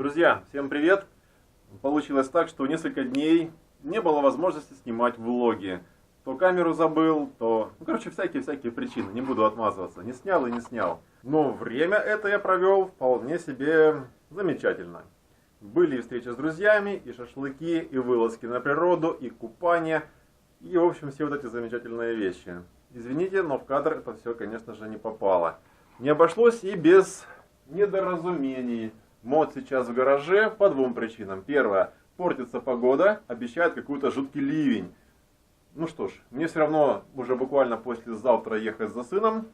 Друзья, всем привет! Получилось так, что несколько дней не было возможности снимать влоги. То камеру забыл, то... всякие причины, не буду отмазываться. Не снял и не снял. Но время это я провел вполне себе замечательно. Были и встречи с друзьями, и шашлыки, и вылазки на природу, и купание. И, в общем, все вот эти замечательные вещи. Извините, но в кадр это все, конечно же, не попало. Не обошлось и без недоразумений. Мод сейчас в гараже по двум причинам. Первое. Портится погода, обещает какой-то жуткий ливень. Ну что ж, мне все равно уже буквально послезавтра ехать за сыном.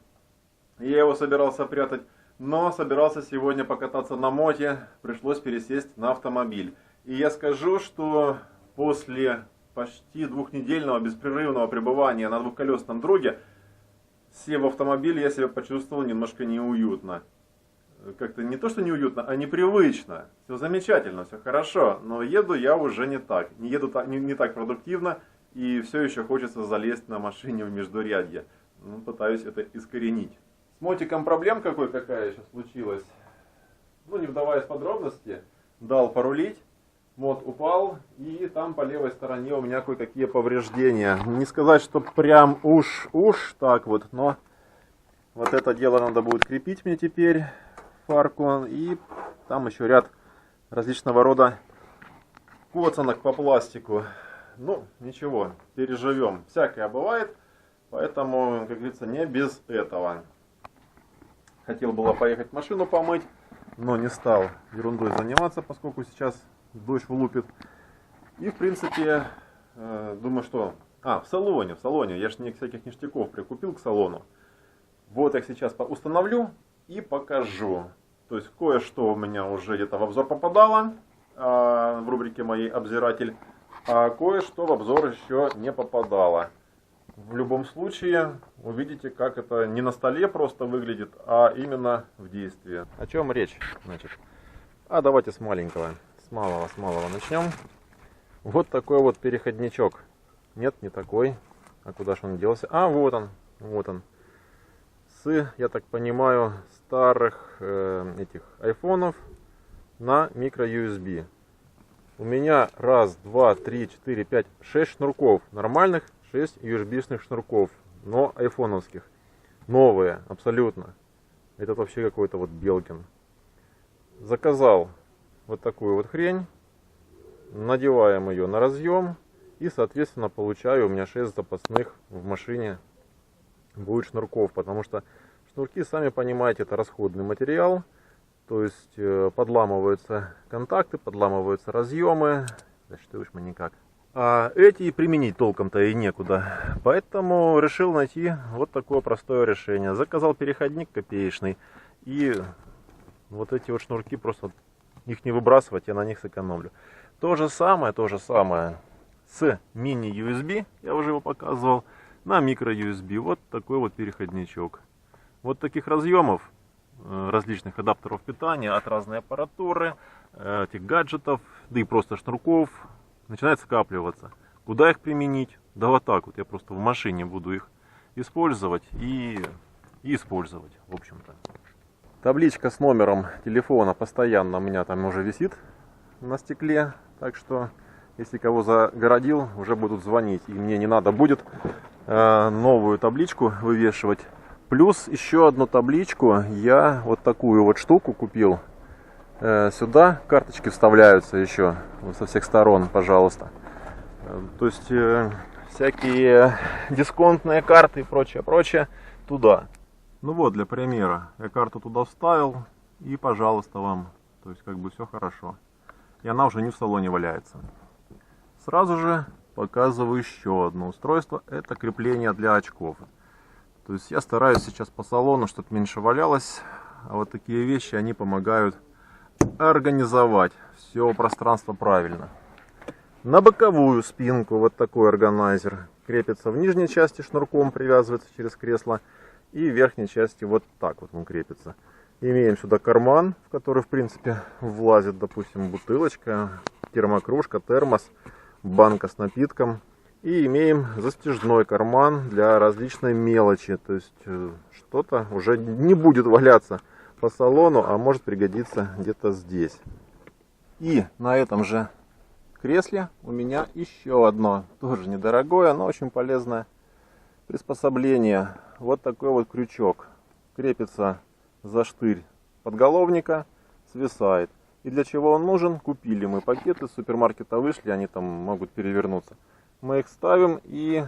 Я его собирался прятать, но собирался сегодня покататься на моте. Пришлось пересесть на автомобиль. И я скажу, что после почти двухнедельного беспрерывного пребывания на двухколесном друге, сев в автомобиль, я себя почувствовал немножко неуютно. Как-то не то, что неуютно, а непривычно. Все замечательно, все хорошо, но еду я уже не так. Не так продуктивно, и все еще хочется залезть на машине в междурядье. Пытаюсь это искоренить. С мотиком проблем какая сейчас случилась. Не вдаваясь в подробности, дал порулить. Мод упал, и там по левой стороне у меня кое-какие повреждения. Не сказать, что прям уж так вот, но вот это дело надо будет крепить мне теперь. Фарку, и там еще ряд различного рода коцанок по пластику. Ничего, переживем. Всякое бывает, поэтому, как говорится, не без этого. Хотел было поехать машину помыть, но не стал ерундой заниматься, поскольку сейчас дождь влупит. И, в принципе, думаю, что... в салоне. Я же всяких ништяков прикупил к салону. Вот их сейчас установлю и покажу. То есть кое-что у меня уже где-то в обзор попадало в рубрике моей «Обзиратель», а кое-что в обзор еще не попадало. В любом случае увидите, как это не на столе просто выглядит, а именно в действии. О чем речь? Давайте с маленького, с малого начнем. Вот такой вот переходничок. Нет, не такой. А куда же он делся? Вот он. Я так понимаю, старых этих айфонов на микро-USB. У меня 1, 2, 3, 4, 5, 6 шнурков. Нормальных 6 USB-шных шнурков. Но айфоновских. Новые, абсолютно. Это вообще какой-то вот Белкин. Заказал вот такую вот хрень. Надеваем ее на разъем. И, соответственно, получаю у меня 6 запасных в машине. Будет шнурков, потому что шнурки, сами понимаете, это расходный материал, то есть подламываются контакты, подламываются разъемы, да что уж мы никак. А эти применить толком-то и некуда, поэтому решил найти вот такое простое решение. Заказал переходник копеечный, и вот эти вот шнурки просто их не выбрасывать, я на них сэкономлю. То же самое с мини-USB, я уже его показывал. На микро-USB вот такой вот переходничок. Вот таких разъемов, различных адаптеров питания от разной аппаратуры, этих гаджетов, да и просто шнурков, начинает скапливаться. Куда их применить? Да вот так вот. Я просто в машине буду их использовать и использовать, в общем-то. Табличка с номером телефона постоянно у меня там уже висит на стекле, так что если кого загородил, уже будут звонить, и мне не надо будет новую табличку вывешивать. Плюс еще одну табличку. Я вот такую вот штуку купил. Сюда карточки вставляются еще со всех сторон, пожалуйста. То есть всякие дисконтные карты и прочее туда. Для примера. Я карту туда вставил, и пожалуйста вам. То есть все хорошо. И она уже не в салоне валяется. Сразу же показываю еще одно устройство. Это крепление для очков. То есть я стараюсь сейчас по салону, чтобы меньше валялось. А вот такие вещи, они помогают организовать все пространство правильно. На боковую спинку вот такой органайзер. Крепится в нижней части шнурком, привязывается через кресло. И в верхней части вот так вот он крепится. Имеем сюда карман, в который, в принципе, влазит, допустим, бутылочка, термокружка, термос, банка с напитком. И имеем застежной карман для различной мелочи. То есть что-то уже не будет валяться по салону, а может пригодиться где-то здесь. И на этом же кресле у меня еще одно, тоже недорогое, но очень полезное приспособление. Вот такой вот крючок. Крепится за штырь подголовника, свисает. И для чего он нужен? Купили мы пакеты, с супермаркета вышли, они там могут перевернуться. Мы их ставим и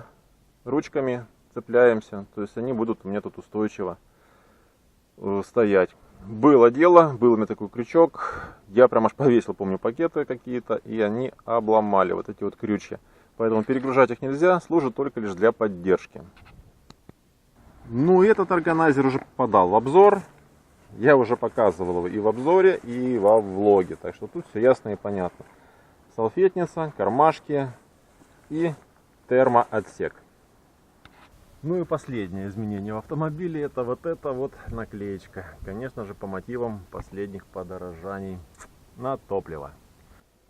ручками цепляемся, то есть они будут у меня тут устойчиво стоять. Было дело, был у меня такой крючок, я прям аж повесил, помню, пакеты какие-то, и они обломали вот эти вот крючья. Поэтому перегружать их нельзя, служит только лишь для поддержки. Ну и этот органайзер уже попадал в обзор. Я уже показывал его и в обзоре, и во влоге. Так что тут все ясно и понятно. Салфетница, кармашки и термоотсек. Ну и последнее изменение в автомобиле — это вот эта вот наклеечка. Конечно же, по мотивам последних подорожаний на топливо.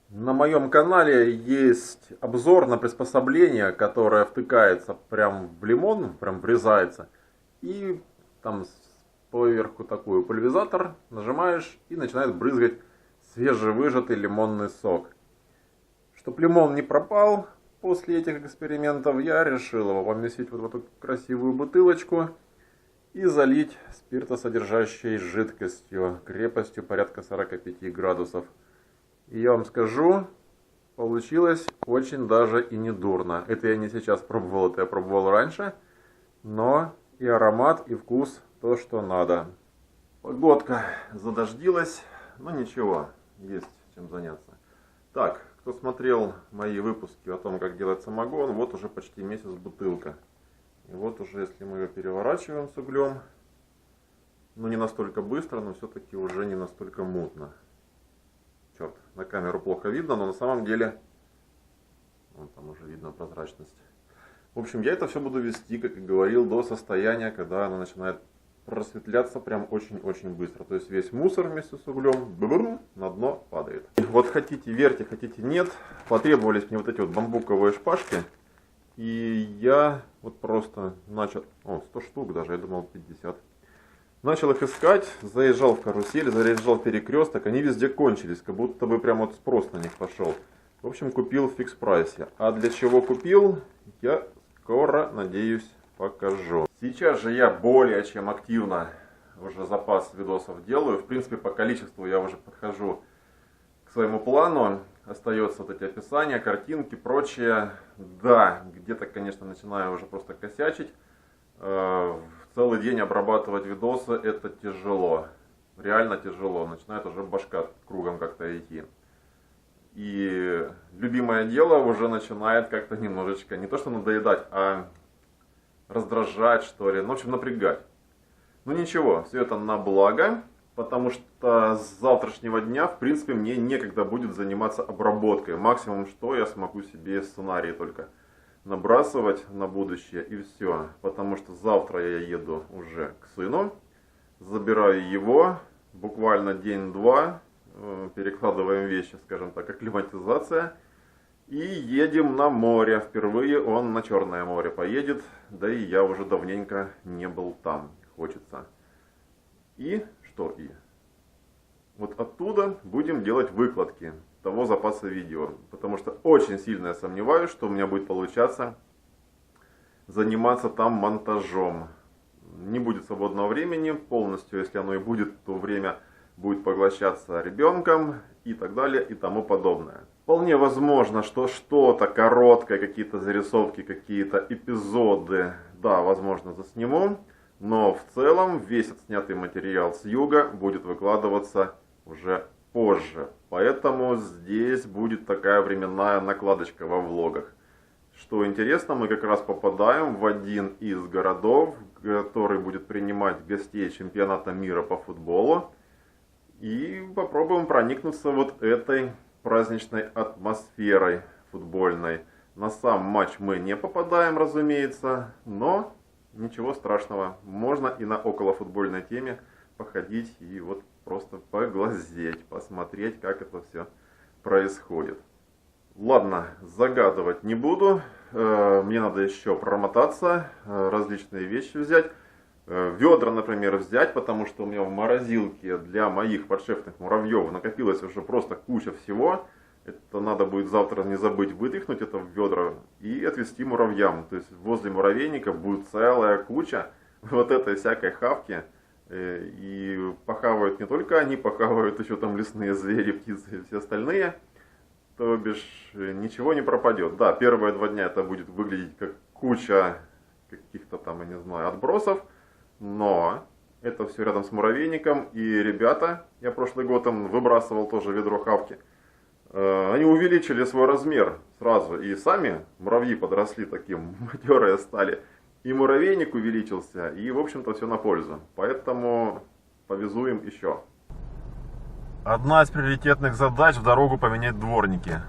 На моем канале есть обзор на приспособление, которое втыкается прям в лимон, прям врезается. И там поверху такой пульверизатор, нажимаешь и начинает брызгать свежевыжатый лимонный сок. Чтоб лимон не пропал после этих экспериментов, я решил его поместить вот в эту красивую бутылочку и залить спиртосодержащей жидкостью крепостью порядка 45 градусов. И я вам скажу, получилось очень даже и не дурно. Это я не сейчас пробовал, это я пробовал раньше, но и аромат, и вкус то, что надо. Погодка задождилась, но ничего, есть чем заняться. Так, кто смотрел мои выпуски о том, как делать самогон, вот уже почти месяц бутылка. И вот уже, если мы ее переворачиваем с углем, ну не настолько быстро, но все-таки уже не настолько мутно. Черт, на камеру плохо видно, но на самом деле, вон там уже видно прозрачность. В общем, я это все буду вести, как и говорил, до состояния, когда она начинает просветляться прям очень-очень быстро. То есть весь мусор вместе с углем на дно падает. Вот хотите верьте, хотите нет, потребовались мне вот эти вот бамбуковые шпажки. И я вот просто начал, 100 штук даже, я думал 50. Начал их искать, заезжал в карусель, заезжал в перекресток, они везде кончились, как будто бы прям вот спрос на них пошел. В общем, купил в фикс прайсе. А для чего купил, я скоро, надеюсь, покажу. Сейчас же я более чем активно уже запас видосов делаю. В принципе, по количеству я уже подхожу к своему плану. Остается вот эти описания, картинки, прочее. Да, где-то, конечно, начинаю уже просто косячить. Целый день обрабатывать видосы — это тяжело. Реально тяжело. Начинает уже башка кругом как-то идти. И любимое дело уже начинает как-то немножечко, не то что надоедать, а раздражать, что ли. Ну, в общем, напрягать. Ну ничего, все это на благо, потому что с завтрашнего дня, в принципе, мне некогда будет заниматься обработкой. Максимум, что я смогу себе сценарии только набрасывать на будущее, и все. Потому что завтра я еду уже к сыну, забираю его, буквально день-два, перекладываем вещи, скажем так, акклиматизация, и едем на море. Впервые он на Черное море поедет, да и я уже давненько не был там, хочется. И что и? Вот оттуда будем делать выкладки того запаса видео, потому что очень сильно я сомневаюсь, что у меня будет получаться заниматься там монтажом. Не будет свободного времени полностью, если оно и будет, то время будет поглощаться ребенком и так далее и тому подобное. Вполне возможно, что что-то короткое, какие-то зарисовки, какие-то эпизоды, да, возможно, засниму, но в целом весь отснятый материал с юга будет выкладываться уже позже. Поэтому здесь будет такая временная накладочка во влогах. Что интересно, мы как раз попадаем в один из городов, который будет принимать гостей чемпионата мира по футболу. И попробуем проникнуться вот этой праздничной атмосферой футбольной. На сам матч мы не попадаем, разумеется, но ничего страшного. Можно и на околофутбольной теме походить и вот просто поглазеть, посмотреть, как это все происходит. Ладно, загадывать не буду. Мне надо еще промотаться, различные вещи взять. ведра, например, взять, потому что у меня в морозилке для моих подшефных муравьев накопилось уже просто куча всего. Это надо будет завтра не забыть вытряхнуть это в ведра и отвезти муравьям. То есть возле муравейника будет целая куча вот этой всякой хавки. И похавают не только они, похавают еще там лесные звери, птицы и все остальные. То бишь ничего не пропадет. Да, первые 2 дня это будет выглядеть как куча каких-то там, я не знаю, отбросов. Но это все рядом с муравейником. И ребята, я прошлый год там выбрасывал тоже ведро хавки. Они увеличили свой размер сразу. И сами муравьи подросли таким, матерые стали. И муравейник увеличился. И, в общем-то, все на пользу. Поэтому повезу им еще. Одна из приоритетных задач в дорогу поменять дворники.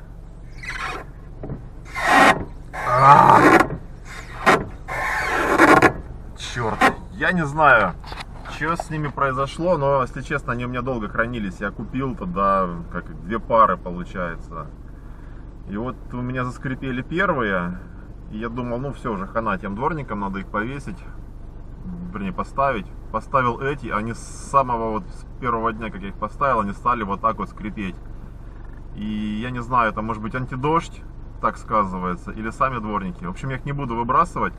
Черт, я не знаю, что с ними произошло, но, если честно, они у меня долго хранились. Я купил тогда, как 2 пары получается. И вот у меня заскрипели первые. И я думал, ну все, уже хана тем дворникам, надо их повесить. Вернее, поставить. Поставил эти, они с самого вот с первого дня, как я их поставил, они стали вот так вот скрипеть. И я не знаю, это может быть антидождь, так сказывается, или сами дворники. В общем, я их не буду выбрасывать.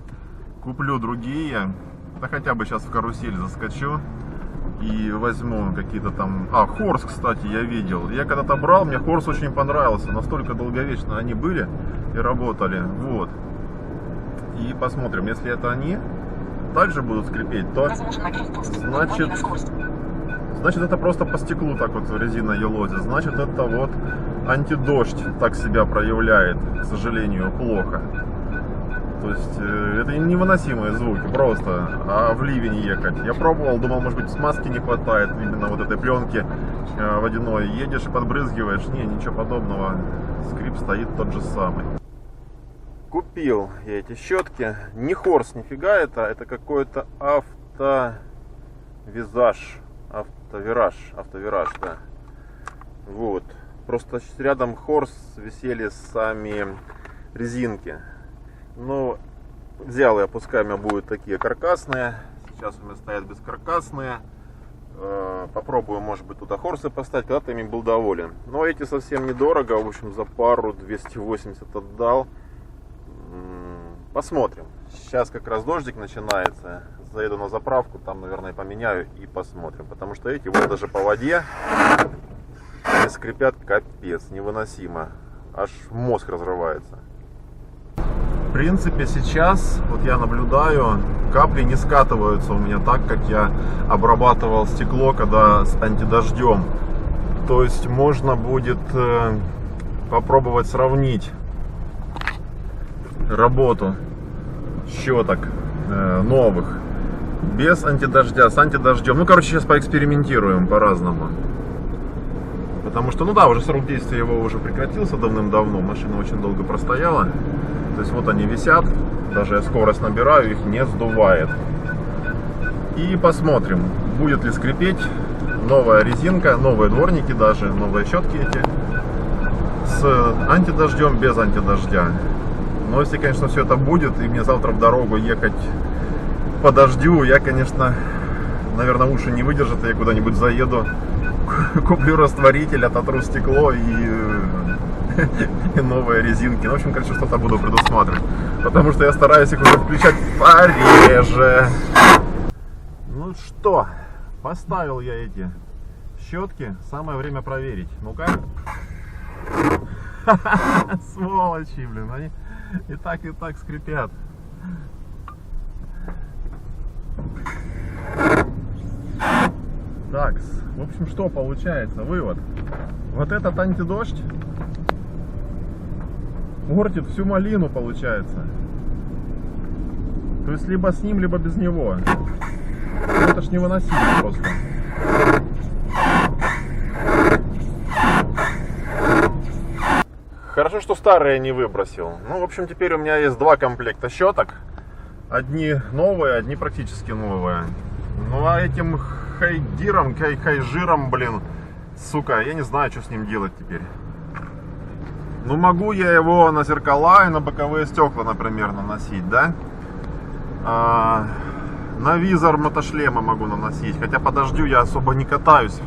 Куплю другие. Да хотя бы сейчас в карусель заскочу и возьму какие-то там... Хорс, кстати, я видел. Я когда-то брал, мне Хорс очень понравился. Настолько долговечно они были и работали. Вот. И посмотрим, если это они также будут скрипеть, то значит это просто по стеклу так вот резина елозит. Значит это вот антидождь так себя проявляет, к сожалению, плохо. То есть это невыносимые звуки просто, а в ливень ехать. Я пробовал, думал, может быть смазки не хватает, именно вот этой пленки водяной. Едешь и подбрызгиваешь, не, ничего подобного, скрип стоит тот же самый. Купил я эти щетки, не Хорс, нифига это какой-то автовираж, да. Вот, просто рядом Хорс висели сами резинки. Ну, взял я, пускай у меня будут такие каркасные. Сейчас у меня стоят бескаркасные. Попробую, может быть, туда Хорсы поставить. Когда-то ими был доволен. Но эти совсем недорого. В общем, за пару 280 отдал. Посмотрим. Сейчас как раз дождик начинается. Заеду на заправку, там, наверное, поменяю и посмотрим. Потому что эти вот даже по воде они скрипят капец, невыносимо. Аж мозг разрывается. В принципе, сейчас, вот я наблюдаю, капли не скатываются у меня так, как я обрабатывал стекло, когда с антидождем. То есть можно будет попробовать сравнить работу щеток новых без антидождя, с антидождем. Ну, короче, сейчас поэкспериментируем по-разному. Потому что, ну да, уже срок действия его уже прекратился давным-давно. Машина очень долго простояла. То есть вот они висят. Даже я скорость набираю, их не сдувает. И посмотрим, будет ли скрипеть новая резинка, новые дворники даже, новые щетки эти. С антидождем, без антидождя. Но если, конечно, все это будет, и мне завтра в дорогу ехать по дождю, я, конечно, наверное, уши не выдержат, я куда-нибудь заеду, куплю растворитель, ототру стекло и новые резинки. Ну, в общем, короче, что-то буду предусматривать. Потому что я стараюсь их уже включать пореже. Ну что, поставил я эти щетки. Самое время проверить. Ну-ка. Сволочи, блин. Они и так скрипят. Так, в общем, что получается? Вывод. Вот этот антидождь портит всю малину, получается. То есть либо с ним, либо без него. Ну, это ж невыносимо просто. Хорошо, что старые не выбросил. Ну, в общем, теперь у меня есть 2 комплекта щеток. Одни новые, одни практически новые. Ну, а этим хайдиром, хайжиром, блин, сука, я не знаю, что с ним делать теперь. Ну, могу я его на зеркала и на боковые стекла, например, наносить, да? на визор мотошлема могу наносить. Хотя по дождю я особо не катаюсь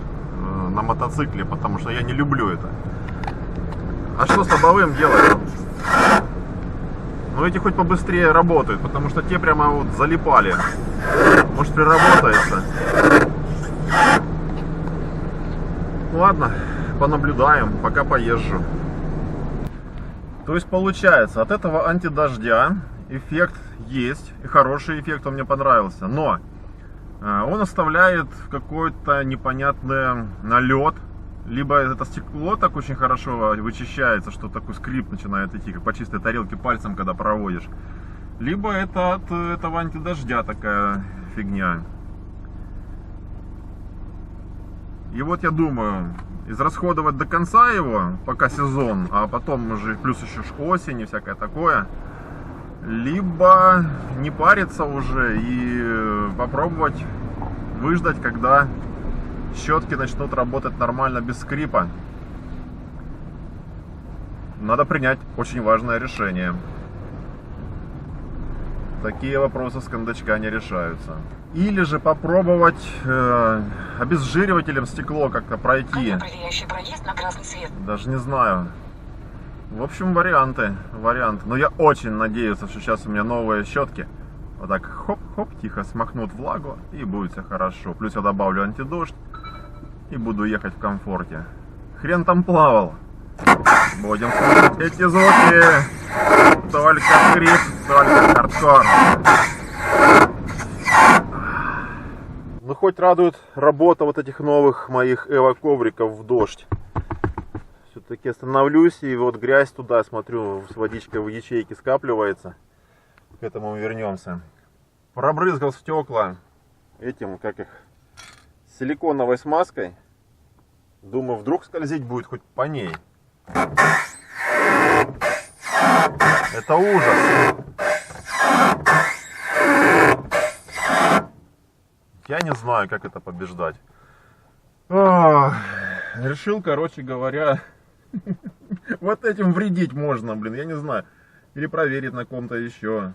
на мотоцикле, потому что я не люблю это. А что с лобовым делать? Ну эти хоть побыстрее работают, потому что те прямо вот залипали. Может приработается. Ладно, понаблюдаем, пока поезжу. То есть получается, от этого антидождя эффект есть, и хороший эффект, он мне понравился, но он оставляет какой-то непонятный налет, либо это стекло так очень хорошо вычищается, что такой скрип начинает идти, как по чистой тарелке пальцем, когда проводишь, либо это от этого антидождя такая фигня. И вот я думаю, израсходовать до конца его, пока сезон, а потом уже плюс еще осень и всякое такое, либо не париться уже и попробовать выждать, когда щетки начнут работать нормально без скрипа. Надо принять очень важное решение. Такие вопросы с кондачка не решаются. Или же попробовать обезжиривателем стекло как-то пройти. Проезд на красный свет. Даже не знаю. В общем, варианты. Но я очень надеюсь, что сейчас у меня новые щетки. Вот так хоп-хоп, тихо смахнут влагу, и будет все хорошо. Плюс я добавлю антидождь, и буду ехать в комфорте. Хрен там плавал. Будем слушать эти звуки. Только скрип, только хардкор. Ну хоть радует работа вот этих новых моих эво-ковриков в дождь. Все-таки остановлюсь, и вот грязь туда, смотрю, с водичкой в ячейке скапливается. К этому мы вернемся. Пробрызгал стекла этим, как их, силиконовой смазкой. Думаю, вдруг скользить будет хоть по ней. Это ужас. Я не знаю, как это побеждать. Решил, короче говоря, вот этим вредить можно, блин, я не знаю. Или проверить на ком-то еще,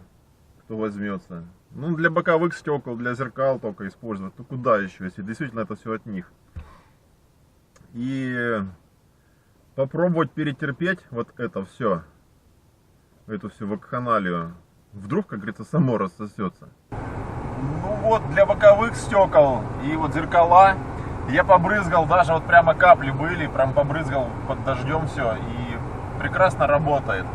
кто возьмется. Ну, для боковых стекол, для зеркал только использовать. Ну, куда еще, если действительно это все от них. И попробовать перетерпеть вот это все. Эту всю вакханалию. Вдруг, как говорится, само рассосется. Ну вот, для боковых стекол и вот зеркала я побрызгал, даже вот прямо капли были, прям побрызгал под дождем все, и прекрасно работает.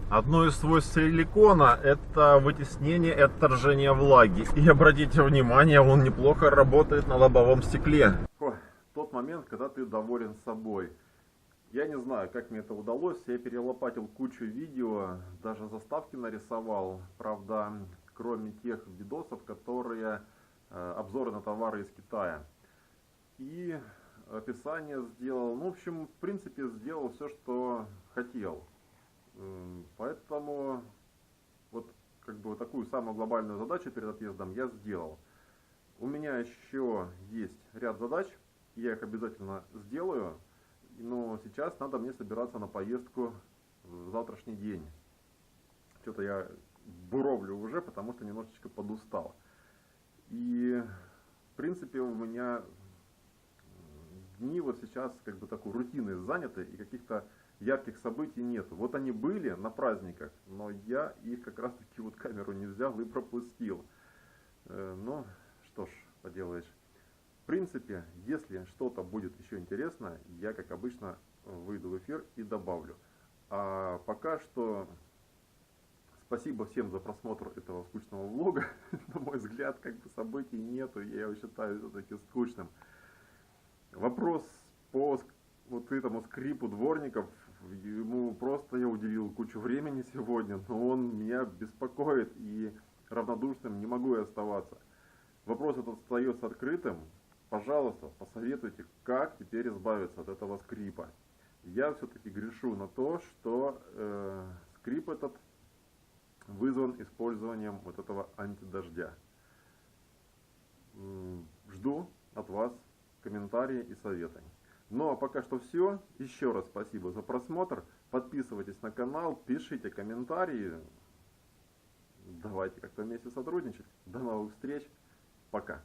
Одно из свойств силикона — это вытеснение и отторжение влаги. И обратите внимание, он неплохо работает на лобовом стекле. Тот момент, когда ты доволен собой. Я не знаю, как мне это удалось. Я перелопатил кучу видео, даже заставки нарисовал. Правда, кроме тех видосов, которые обзоры на товары из Китая. И описание сделал. Ну, в общем, в принципе, сделал все, что хотел. Поэтому вот как бы вот такую самую глобальную задачу перед отъездом я сделал. У меня еще есть ряд задач, я их обязательно сделаю, но сейчас надо мне собираться на поездку в завтрашний день. Что-то я буровлю уже, потому что немножечко подустал. И в принципе у меня дни вот сейчас как бы такой рутиной заняты, и каких-то ярких событий нету. Вот они были на праздниках, но я их как раз таки вот камеру не взял и пропустил. Ну, что ж поделаешь. В принципе, если что-то будет еще интересно, я, как обычно, выйду в эфир и добавлю. А пока что спасибо всем за просмотр этого скучного влога. На мой взгляд, как бы событий нету, я его считаю все-таки скучным. Вопрос по вот этому скрипу дворников, ему просто я уделил кучу времени сегодня, но он меня беспокоит, и равнодушным не могу я оставаться. Вопрос этот остается открытым. Пожалуйста, посоветуйте, как теперь избавиться от этого скрипа. Я все-таки грешу на то, что скрип этот вызван использованием вот этого антидождя. Жду от вас комментарии и советы. Ну а пока что все. Еще раз спасибо за просмотр. Подписывайтесь на канал, пишите комментарии. давайте как-то вместе сотрудничать. До новых встреч. Пока.